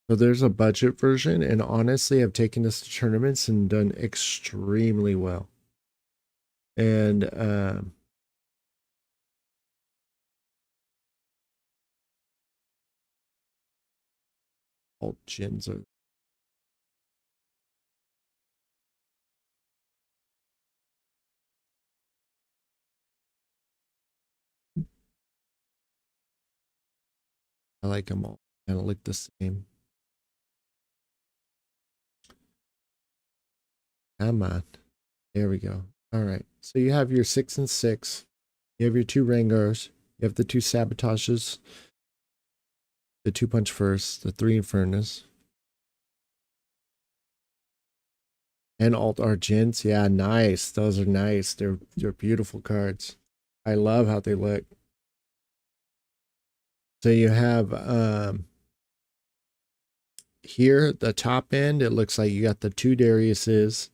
So there's a budget version, and honestly, I've taken this to tournaments and done extremely well. And alt gens are. I like them all. Kind of look the same. Come on. There we go. All right. So you have your 6 and 6. You have your 2 Rengars. You have the 2 Sabotages. The 2 Punch First. The 3 Infernos. And alt Argents. Yeah, nice. Those are nice. They're beautiful cards. I love how they look. So you have here the top end, it looks like you got the 2 Dariuses,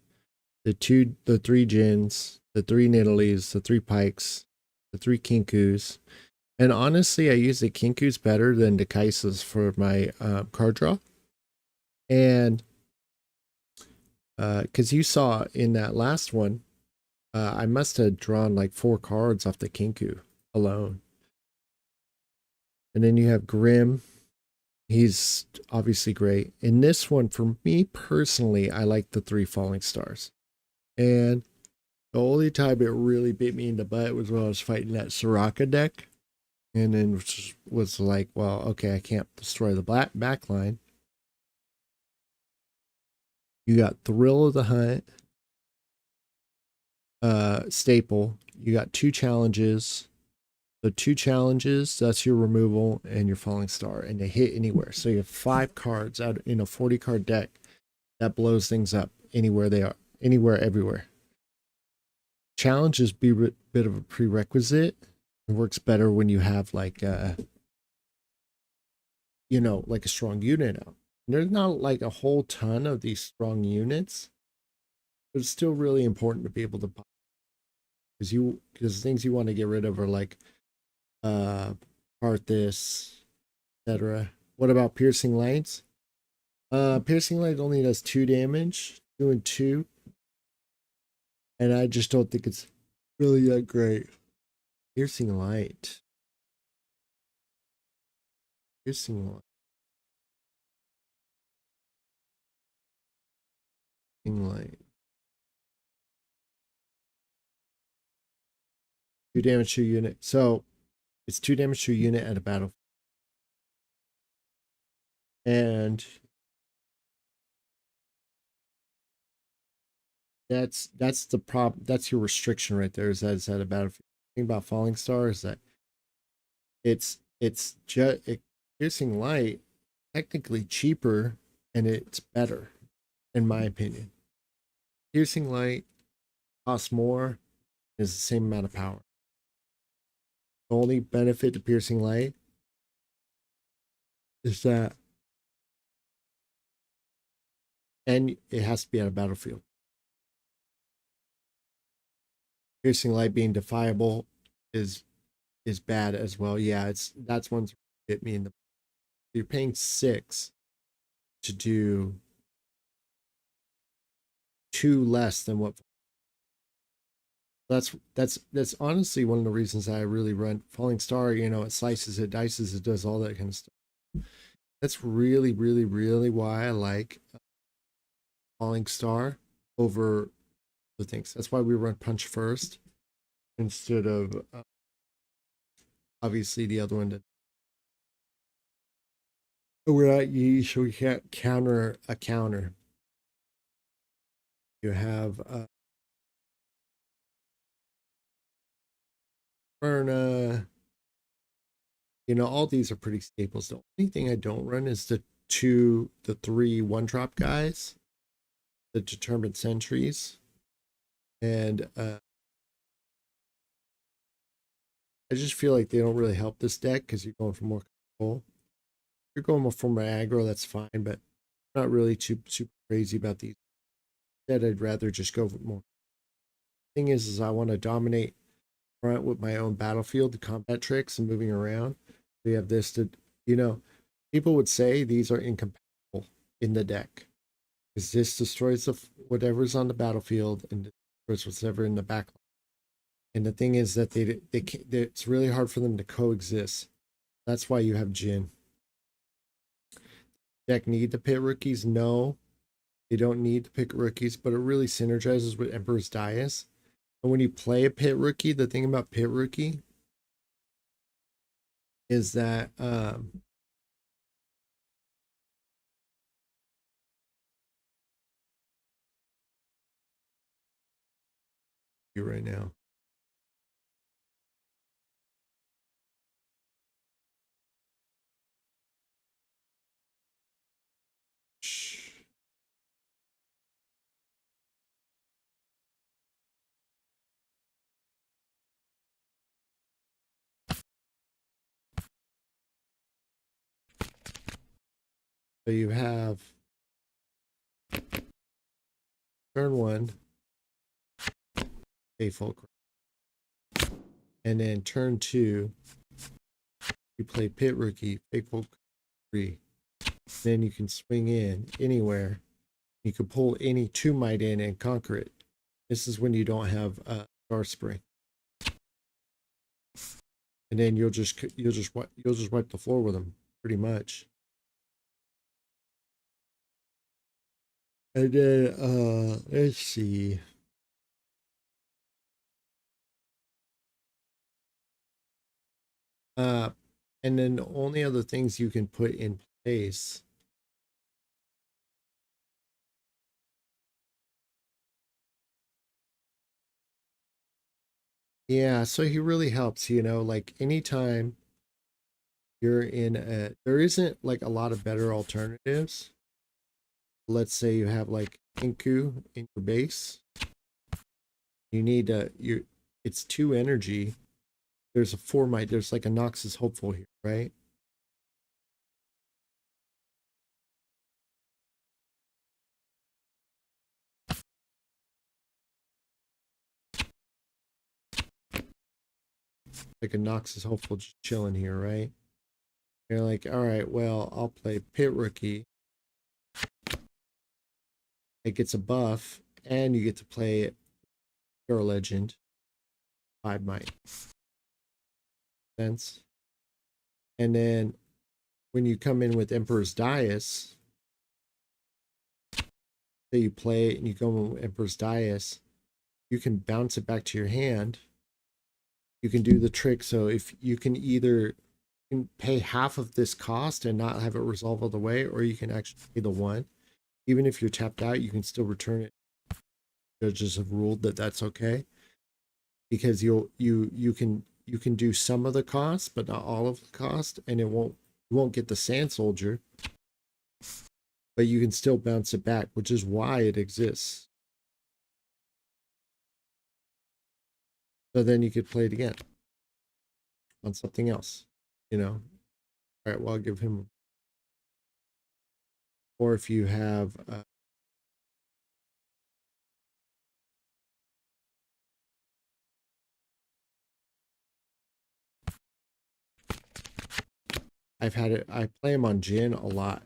the 3 Jins, the 3 Nidalees, the 3 Pikes, the 3 Kinkus. And honestly, I use the Kinkus better than the Kaisers for my card draw. And because you saw in that last one, I must have drawn like 4 cards off the Kinku alone. And then you have Grim. He's obviously great. In this one, for me personally, I like the 3 Falling Stars. And the only time it really bit me in the butt was when I was fighting that Soraka deck. And then was like, well, okay, I can't destroy the back line. You got Thrill of the Hunt, staple. You got 2 challenges. The 2 challenges, that's your removal and your Falling Star, and they hit anywhere. So you have 5 cards out in a 40 card deck that blows things up anywhere they are, anywhere, everywhere. Challenges be a bit of a prerequisite. It works better when you have like you know, like a strong unit out. There's not like a whole ton of these strong units, but it's still really important to be able to buy, because things you want to get rid of are like Arthas, etc. What about Piercing Lights? Piercing Light only does 2 damage, 2 and 2. And I just don't think it's really that great. Piercing Light. Piercing Light. Piercing Light. 2 damage to a unit. So it's 2 damage to a unit at a battle. And that's the problem. That's your restriction right there. Is that it's at a battlefield. The thing about Falling Star is that it's just Piercing Light technically cheaper and it's better, in my opinion. Piercing Light costs more, is the same amount of power. The only benefit to Piercing Light is that, and it has to be on a battlefield. Piercing Light being defiable is bad as well. Yeah, that's one's hit me in the. You're paying 6 to do 2 less than what. That's honestly one of the reasons I really run Falling Star. You know, it slices, it dices, it does all that kind of stuff. That's really, really, really why I like Falling Star over the things. That's why we run Punch First instead of obviously the other one. We're not yeesh, so we can't counter a counter. You have Verna. You know, all these are pretty staples. The only thing I don't run is the 3 1-drop guys, the Determined Sentries. And I just feel like they don't really help this deck because you're going for more control. If you're going for more aggro, that's fine, but I'm not really too super crazy about these. Instead, I'd rather just go with more. Thing is I want to dominate front with my own battlefield, the combat tricks and moving around. We have this to, you know, people would say these are incompatible. in the deck. Because this destroys whatever's on the battlefield and destroys whatever in the back. And the thing is that they can't, it's really hard for them to coexist. That's why you have Jhin. Deck need to pit rookies? No, they don't need to pick rookies, but it really synergizes with Emperor's Dais. And when you play a pit rookie, the thing about pit rookie is that right now. So you have turn 1, Faithful, and then turn 2, you play Pit Rookie, Faithful 3. Then you can swing in anywhere. You can pull any 2 might in and conquer it. This is when you don't have Star Spring, and then you'll just wipe the floor with them pretty much. And then let's see. And then the only other things you can put in place yeah, so he really helps, you know, like anytime you're in a, there isn't like a lot of better alternatives. Let's say you have like Inku in your base. You need it's 2 energy. There's a 4 might, there's like a Noxus Hopeful here, right? Like a Noxus Hopeful just chilling here, right? You're like, all right, well, I'll play Pit Rookie. It gets a buff, and you get to play Hero Legend. 5 might. Sense. And then when you come in with Emperor's Dais, say you play it and you go with Emperor's Dais, you can bounce it back to your hand. You can do the trick. So if you can either pay half of this cost and not have it resolve all the way, or you can actually pay the 1. Even if you're tapped out, you can still return it. Judges have ruled that that's okay, because you can do some of the cost, but not all of the cost, and you won't get the Sand Soldier, but you can still bounce it back, which is why it exists. So then you could play it again on something else, you know. All right, well, I'll give him. Or if you have I've had it, I play him on Jhin a lot,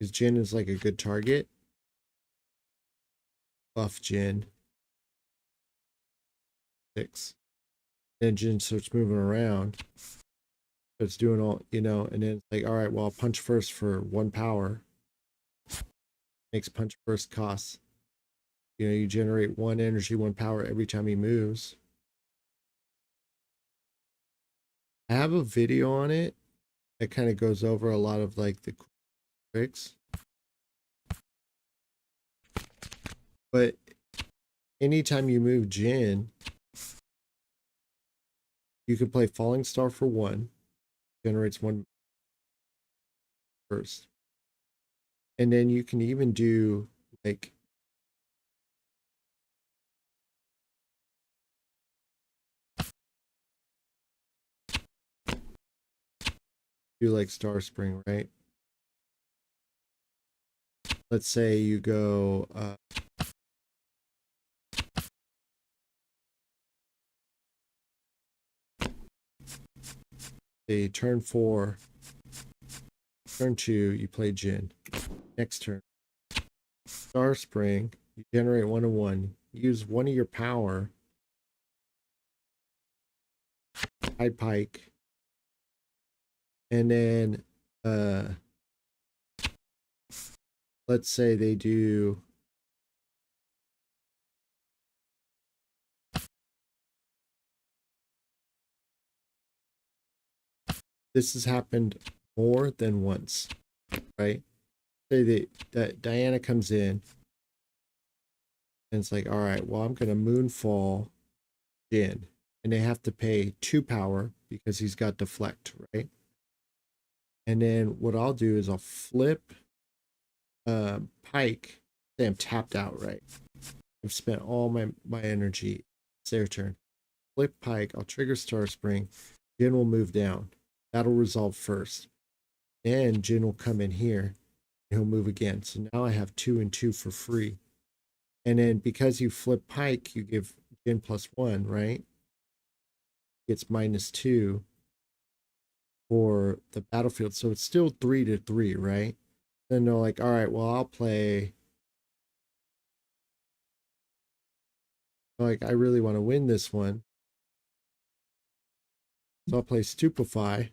because Jhin is like a good target. Buff Jhin. 6. Then Jhin starts moving around. It's doing all, you know, and then it's like, all right, well, I'll punch first for 1 power. Makes punch first costs. You know, you generate 1 energy, 1 power every time he moves. I have a video on it that kind of goes over a lot of like the tricks. But anytime you move Jhin, you can play Falling Star for 1, generates 1 first. And then you can even do like Star Spring, right? Let's say you go turn 4, turn 2, you play Jhin. Next turn. Star Spring. You generate 1/1. Use one of your power. High Pike. And then let's say they do this has happened more than once, right? Say that Diana comes in and it's like, all right, well, I'm gonna Moonfall Jhin, and they have to pay 2 power because he's got deflect, right? And then what I'll do is I'll flip Pike. Say I'm tapped out, right? I've spent all my energy. It's their turn. Flip Pike. I'll trigger Star Spring. Jhin will move down. That'll resolve first. Then Jhin will come in here. And he'll move again. So now I have 2 and 2 for free. And then because you flip Pike, you give Jhin +1, right? It's -2 for the battlefield. So it's still 3-3, right? Then they're like, all right, well, I'll play. Like, I really want to win this one. So I'll play Stupefy.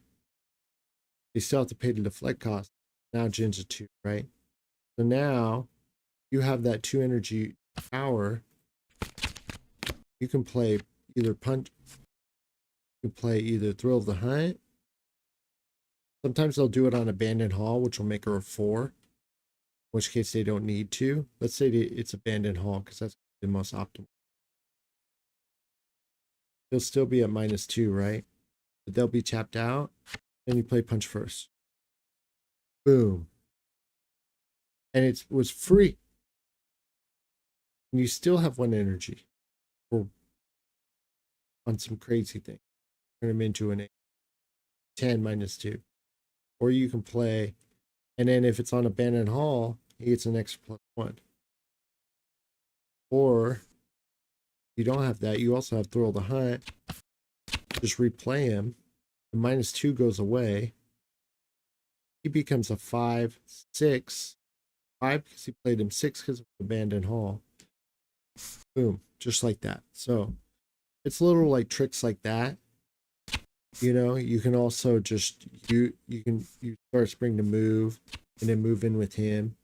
They still have to pay the deflect cost. Now Jin's a 2, right? So now you have that 2 energy power. You can play either Punch. You can play either Thrill of the Hunt. Sometimes they'll do it on Abandoned Hall, which will make her a 4. In which case they don't need to. Let's say it's Abandoned Hall because that's the most optimal. They'll still be at -2, right? But they'll be tapped out. Then you play Punch first. Boom. And it was free. And you still have 1 energy for on some crazy thing. Turn them into an 8. 10 -2. Or you can play, and then if it's on Abandoned Hall, he gets an extra +1. Or you don't have that. You also have Thrill the Hunt. Just replay him. The -2 goes away. He becomes a 5, 6. 5 because he played him, 6 because of Abandoned Hall. Boom. Just like that. So it's little like tricks like that. You know, you can also just you Star Spring to move and then move in with him.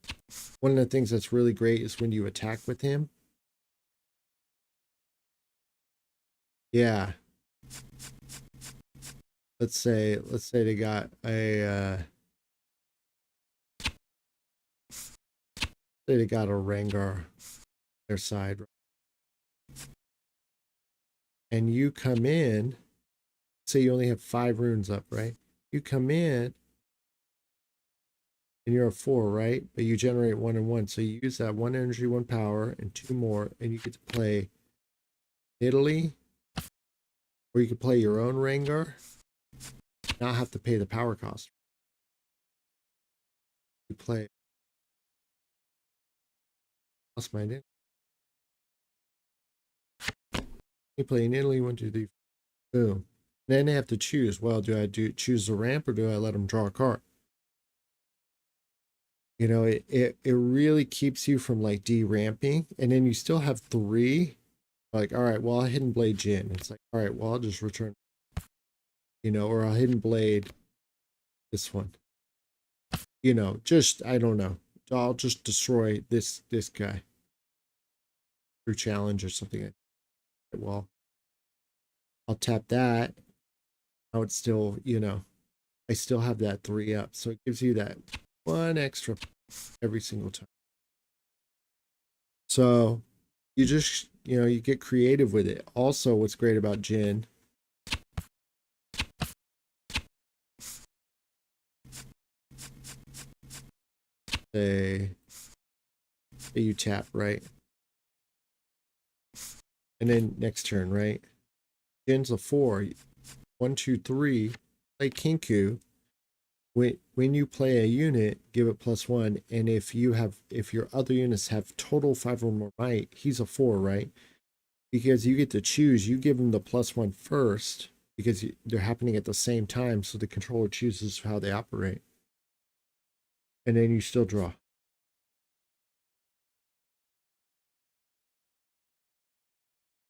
One of the things that's really great is when you attack with him. Yeah. Let's say they got a say they got a Rengar their side, and you come in. Say you only have 5 runes up, right? You come in and you're a 4, right? But you generate 1 and 1. So you use that 1 energy, 1 power, and 2 more, and you get to play Italy, or you can play your own Rengar, not have to pay the power cost. You play. Lost my name. You play in Italy, 1, 2, 3, boom. Then they have to choose. Well, do I choose the ramp or do I let them draw a card? You know, it really keeps you from like de-ramping, and then you still have 3. Like, all right, well, I'll Hidden Blade Jhin. It's like, all right, well, I'll just return, you know, or I'll Hidden Blade this one. You know, just, I don't know. I'll just destroy this guy through challenge or something. Well, I'll tap that. Now it's still, you know, I still have that 3 up. So it gives you that 1 extra every single time. So you just, you know, you get creative with it. Also, what's great about Jhin, say you tap, right? And then next turn, right? Jhin's a 4. 1, 2, 3. Play Kinku. When you play a unit, give it +1. And if your other units have total 5 or more might, he's a 4, right? Because you get to choose. You give him the +1 first because they're happening at the same time. So the controller chooses how they operate. And then you still draw.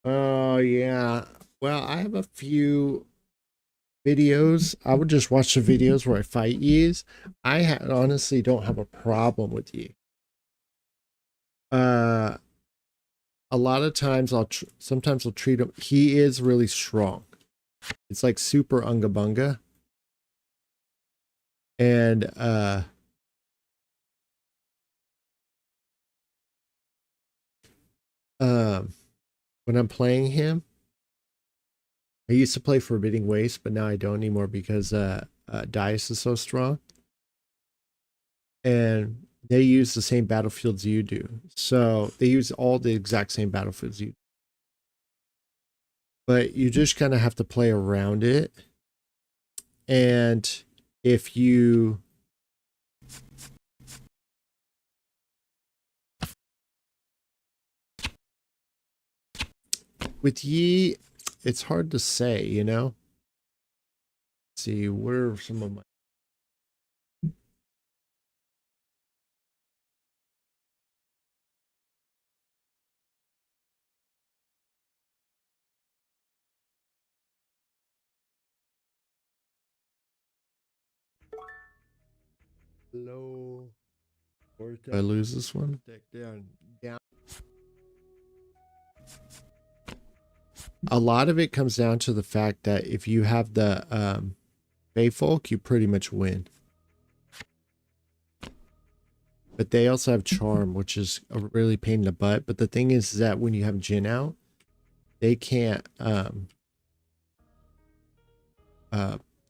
Oh, yeah. Well, I have a few videos. I would just watch the videos where I fight Ys. Honestly don't have a problem with Yi. A lot of times sometimes I'll treat him. He is really strong. It's like super unga bunga. And when I'm playing him, I used to play Forbidding Waste, but now I don't anymore because Dice is so strong. And they use the same battlefields you do. So they use all the exact same battlefields you do. But you just kind of have to play around it. And if you with Yi, it's hard to say, you know. Let's see, where are some of my low? I lose this one. Down. A lot of it comes down to the fact that if you have the Bayfolk, you pretty much win. But they also have Charm, which is a really pain in the butt. But the thing is that when you have Jhin out, they can't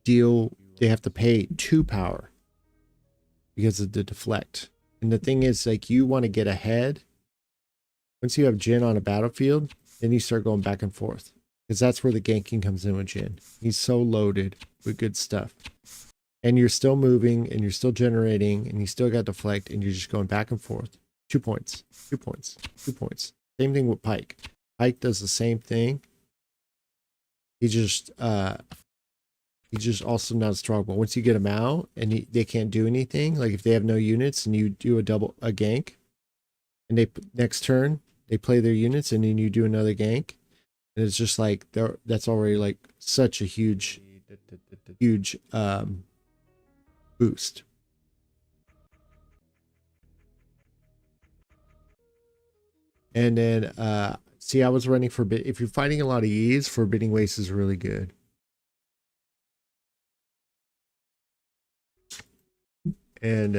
deal. They have to pay 2 power because of the deflect. And the thing is, like, you want to get ahead. Once you have Jhin on a battlefield, then you start going back and forth. Because that's where the ganking comes in with Jhin. He's so loaded with good stuff. And you're still moving, and you're still generating, and you still got deflect, and you're just going back and forth. 2 points, 2 points, 2 points. Same thing with Pyke. Pyke does the same thing. He just also not strong. But once you get him out, and they can't do anything, like if they have no units, and you do a gank, and they next turn they play their units, and then you do another gank, and it's just like that's already like such a huge boost. And then see, I was running if you're fighting a lot of Ys, Forbidding Waste is really good. And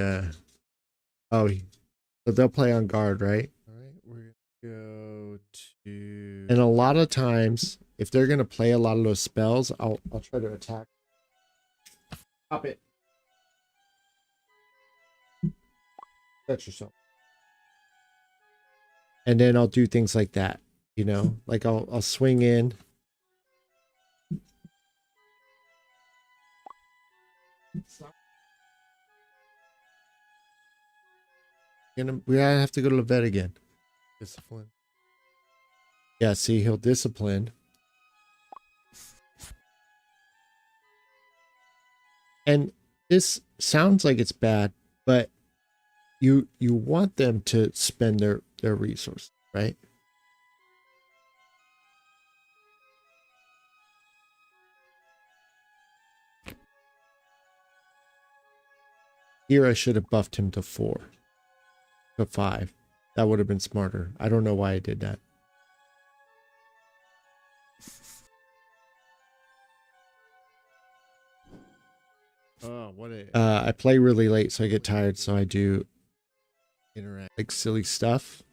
oh, so they'll play on guard, right? All right, we're gonna go to, and a lot of times if they're gonna play a lot of those spells, I'll try to attack. Stop it. Touch yourself. And then I'll do things like that, you know, like I'll swing in. We have to go to the vet again. Discipline. Yeah, see, he'll discipline. And this sounds like it's bad, but you want them to spend their resources, right? Here I should have buffed him to 4. To 5. That would have been smarter. I don't know why I did that. Oh, I play really late, so I get tired, so I do interact like silly stuff.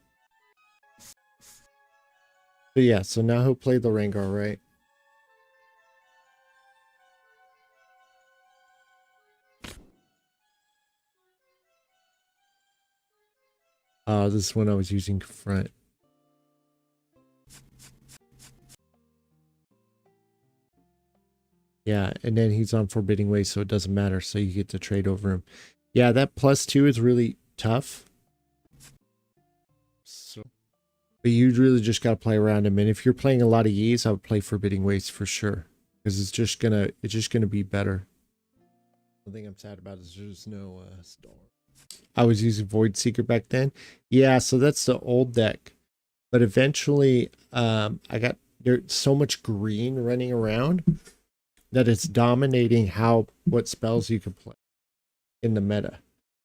But yeah, so now he'll play the Rengar, right? This is when I was using front. Yeah, and then he's on Forbidding Waste, so it doesn't matter. So you get to trade over him. Yeah, that +2 is really tough. So, but you really just got to play around him. And if you're playing a lot of Ys, I would play Forbidding Waste for sure, because it's just gonna be better. The thing I'm sad about is there's no Star. I was using Void Seeker back then. Yeah, so that's the old deck. But eventually, there's so much green running around that it's dominating what spells you can play in the meta.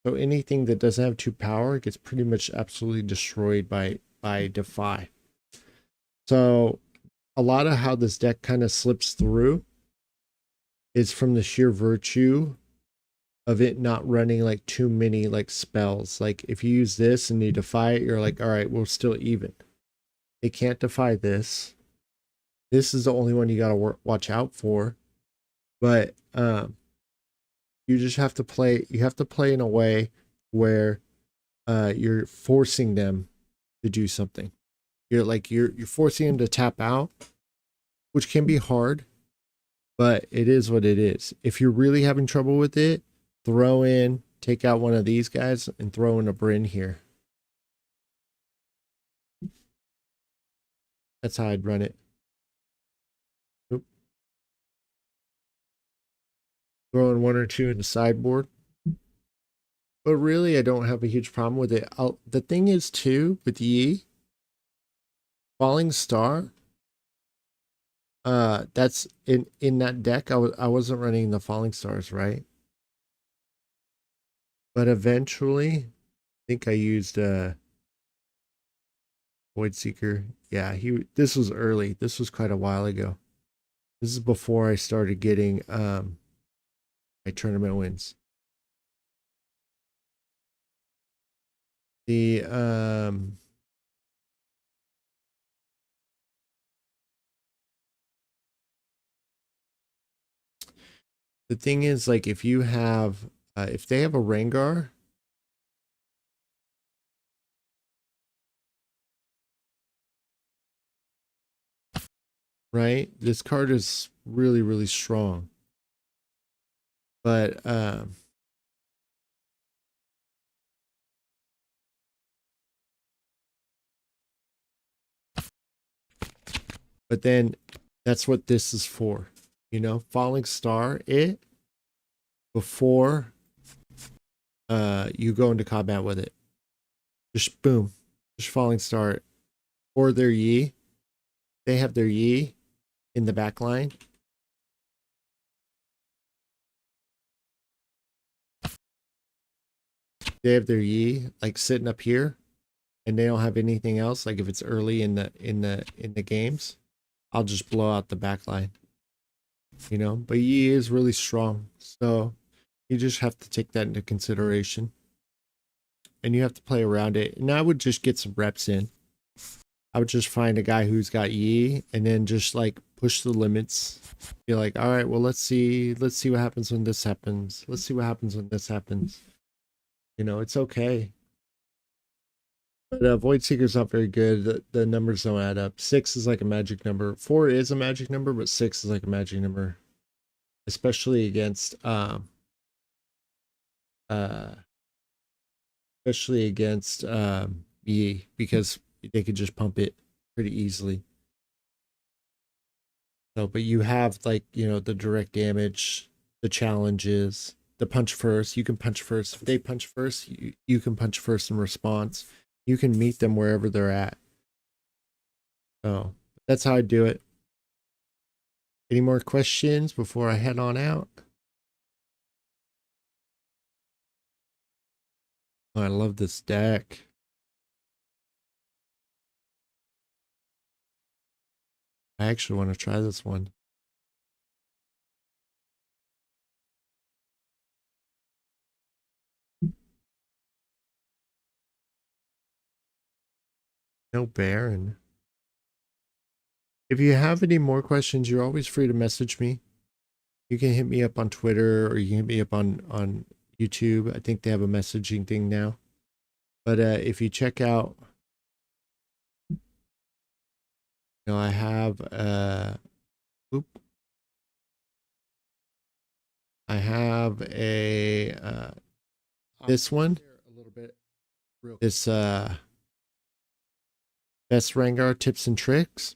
So anything that doesn't have 2 power gets pretty much absolutely destroyed by Defy. So a lot of how this deck kind of slips through is from the sheer virtue of it not running like too many like spells. Like if you use this and you defy it, you're like, all right, we're still even. It can't defy this. This is the only one you got to watch out for. But you just have to play. You have to play in a way where you're forcing them to do something. You're forcing them to tap out, which can be hard, but it is what it is. If you're really having trouble with it, take out one of these guys and throw in a Bryn here. That's how I'd run it. Oop. Throw in 1 or 2 in the sideboard. But really, I don't have a huge problem with it. The thing is, too, with Yi, Falling Star, that's in that deck, I wasn't running the Falling Stars, right? But eventually, I think I used Void Seeker. Yeah, this was early. This was quite a while ago. This is before I started getting my tournament wins. The thing is, like, if you have if they have a Rengar, right? This card is really, really strong. But then that's what this is for. You know, Falling Star it before you go into combat with it. Just boom. Just Falling Star it. Or their Yi. They have their Yi in the back line. They have their Yi like sitting up here, and they don't have anything else. Like if it's early in the games, I'll just blow out the back line. You know, but Yi is really strong, so you just have to take that into consideration, and you have to play around it. And I would just get some reps in. I would just find a guy who's got Yi, and then just like push the limits. Be like, all right, well, let's see what happens when this happens. Let's see what happens when this happens. You know, it's okay. But Void Seeker's not very good. The numbers don't add up. 6 is like a magic number. 4 is a magic number, but 6 is like a magic number. Especially against Yi, because they could just pump it pretty easily. So, but you have, like, you know, the direct damage, the challenges, the punch first. You can punch first. If they punch first, you can punch first in response. You can meet them wherever they're at. So that's how I do it. Any more questions before I head on out? Oh, I love this deck. I actually want to try this one. No Baron. If you have any more questions, you're always free to message me. You can hit me up on Twitter, or you can hit me up on YouTube. I think they have a messaging thing now. But if you check out, you know, I have this one. A little bit. This best Rengar tips and tricks.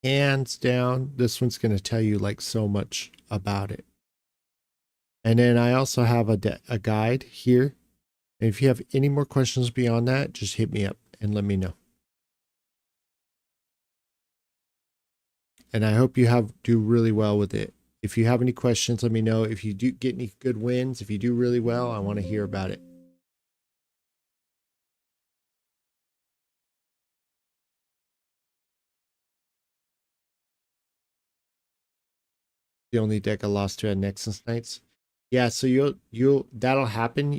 Hands down, this one's going to tell you like so much about it. And then I also have a guide here. And if you have any more questions beyond that, just hit me up and let me know. and I hope you do really well with it. If you have any questions, let me know. If you do get any good wins, if you do really well, I want to hear about it. The only deck I lost to at Nexus Knights. Yeah, so you'll that'll happen.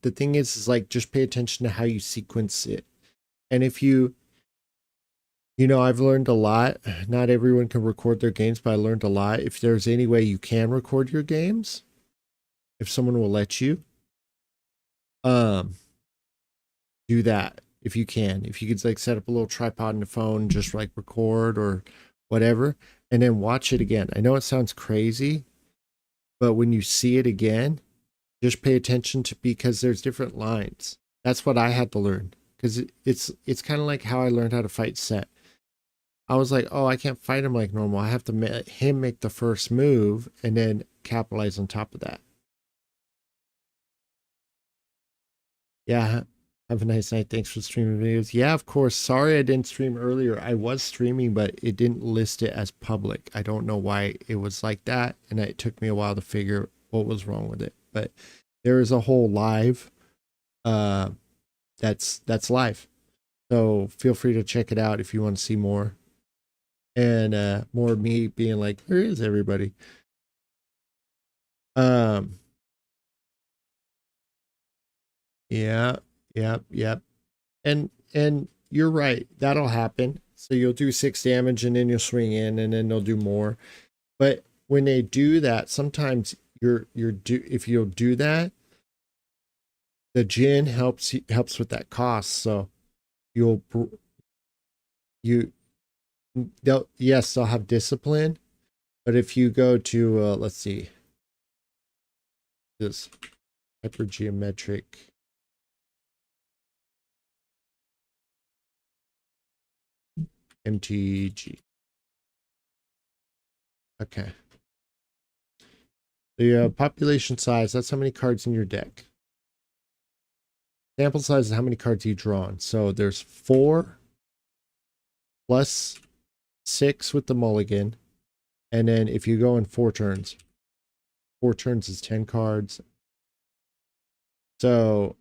The thing is like just pay attention to how you sequence it. And if I've learned a lot. Not everyone can record their games, but I learned a lot. If there's any way you can record your games, if someone will let you, um, do that if you can. If you could like set up a little tripod in the phone, just like record or whatever, and then watch it again. I know it sounds crazy, but when you see it again, just pay attention to, because there's different lines. That's what I had to learn, because it's kind of like how I learned how to fight Set. I was like, oh, I can't fight him like normal. I have to let him make the first move and then capitalize on top of that. Yeah, have a nice night. Thanks for streaming videos. Yeah, of course. Sorry I didn't stream earlier. I was streaming, but it didn't list it as public. I don't know why it was like that, and it took me a while to figure what was wrong with it. But there is a whole live that's live. So feel free to check it out if you want to see more. And more of me being like, where is everybody? Yeah, yeah. And you're right. That'll happen. So you'll do 6 damage and then you'll swing in and then they'll do more. But when they do that, sometimes if you'll do that, the Jhin helps with that cost. So they'll have discipline. But if you go to let's see, this hypergeometric MTG. Okay. The population size, that's how many cards in your deck. Sample size is how many cards you've drawn. So there's 4 plus 6 with the mulligan. And then if you go in 4 turns, 4 turns is 10 cards. So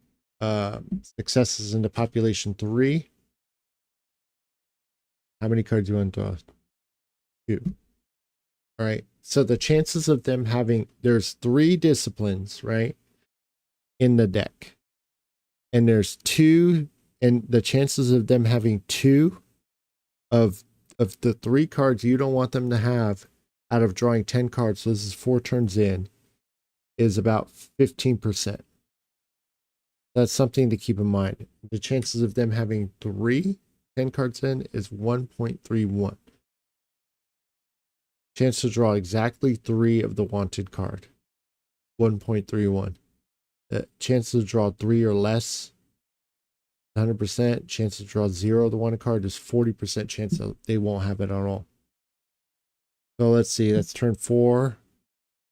successes into population 3. How many cards do you want to draw? 2. All right. So the chances of them having, there's 3 disciplines, right, in the deck. And there's 2, and the chances of them having 2 of the 3 cards you don't want them to have out of drawing 10 cards, so this is 4 turns in, is about 15%. That's something to keep in mind. The chances of them having 10 cards in is 1.31. Chance to draw exactly 3 of the wanted card, 1.31. The chance to draw 3 or less, 100%. Chance to draw 0 of the wanted card is 40% chance that they won't have it at all. So let's see, that's turn 4,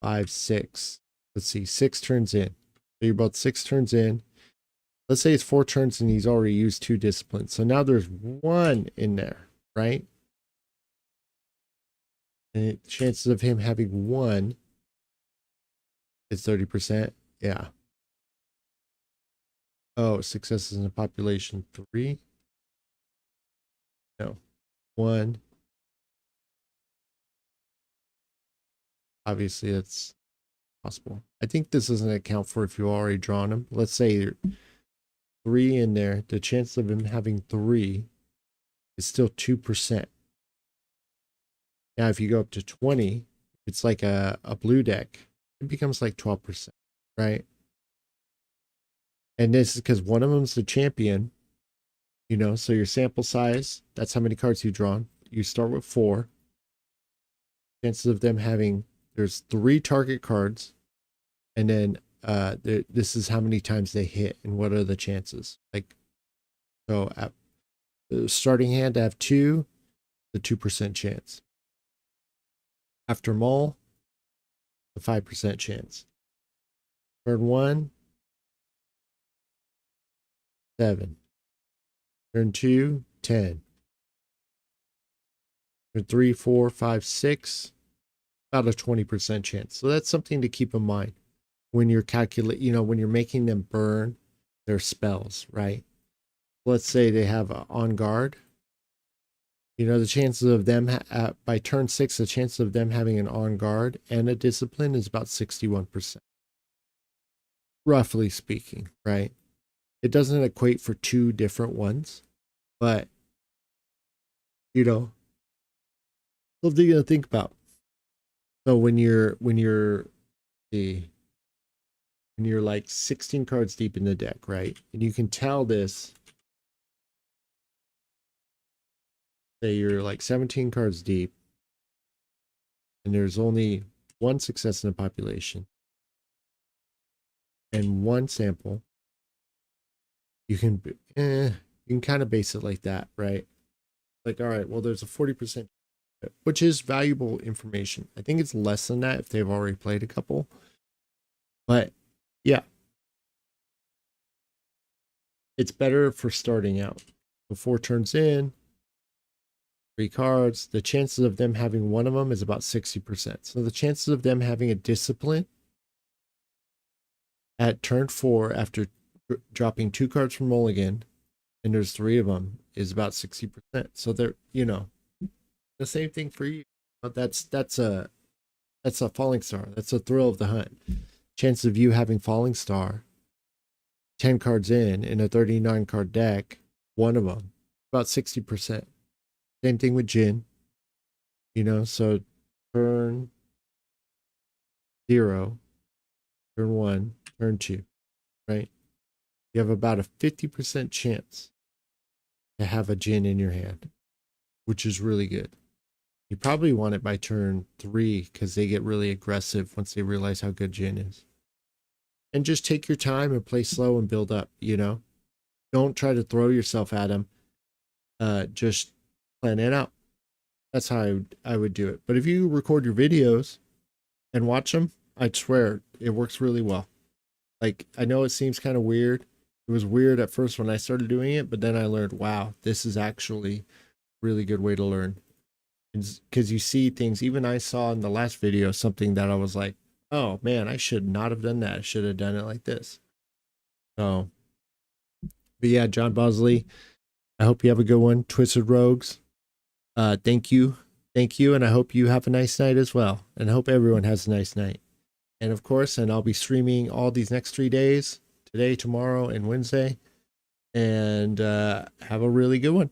5, 6. Let's see, 6 turns in. So you're about 6 turns in. Let's say it's 4 turns and he's already used 2 disciplines. So now there's 1 in there, right? And the chances of him having 1 is 30%. Yeah. Oh, successes in the population 3. No. 1. Obviously, that's possible. I think this doesn't account for if you already drawn him. Let's say 3 in there. The chance of him having 3 is still 2%. Now, if you go up to 20, it's like a blue deck. It becomes like 12%, right? And this is because one of them's the champion, so your sample size, that's how many cards you've drawn. You start with 4. Chances of them having, there's 3 target cards, and then this is how many times they hit and what are the chances. Like, so at the starting hand to have 2, the 2% chance. After Maul, the 5% chance. Turn 1, 7. Turn 2, 10. Turn 3, 4, 5, 6. About a 20% chance. So that's something to keep in mind when you're when you're making them burn their spells, right? Let's say they have on guard. The chances of them by turn 6, the chances of them having an on guard and a discipline is about 61%. Roughly speaking, right? It doesn't equate for 2 different ones, but something to think about. So when you're like 16 cards deep in the deck, right? And you can tell this. Say you're like 17 cards deep, and there's only 1 success in the population and 1 sample. You can kind of base it like that, right? Like, all right, well, there's a 40%, which is valuable information. I think it's less than that if they've already played a couple. But yeah, it's better for starting out. So 4 turns in, 3 cards. The chances of them having one of them is about 60%. So the chances of them having a discipline at turn 4 after dropping 2 cards from Mulligan, and there's 3 of them, is about 60%. So they're, the same thing for you. But that's a falling star. That's a thrill of the hunt. Chance of you having falling star 10 cards in a 39 card deck, one of them, about 60%. Same thing with Jhin. So turn 0, turn 1, turn 2, right? You have about a 50% chance to have a Jhin in your hand, which is really good. You probably want it by turn 3 because they get really aggressive once they realize how good Jhin is. And just take your time and play slow and build up, Don't try to throw yourself at them. Just plan it out. That's how I would do it. But if you record your videos and watch them, I swear it works really well. Like, I know it seems kind of weird. It was weird at first when I started doing it, but then I learned, wow, this is actually a really good way to learn. Because you see things, even I saw in the last video, something that I was like, oh man, I should not have done that. I should have done it like this. So, but yeah, John Bosley, I hope you have a good one. Twisted Rogues, thank you. And I hope you have a nice night as well. And I hope everyone has a nice night. And of course, I'll be streaming all these next 3 days, today, tomorrow, and Wednesday. And have a really good one.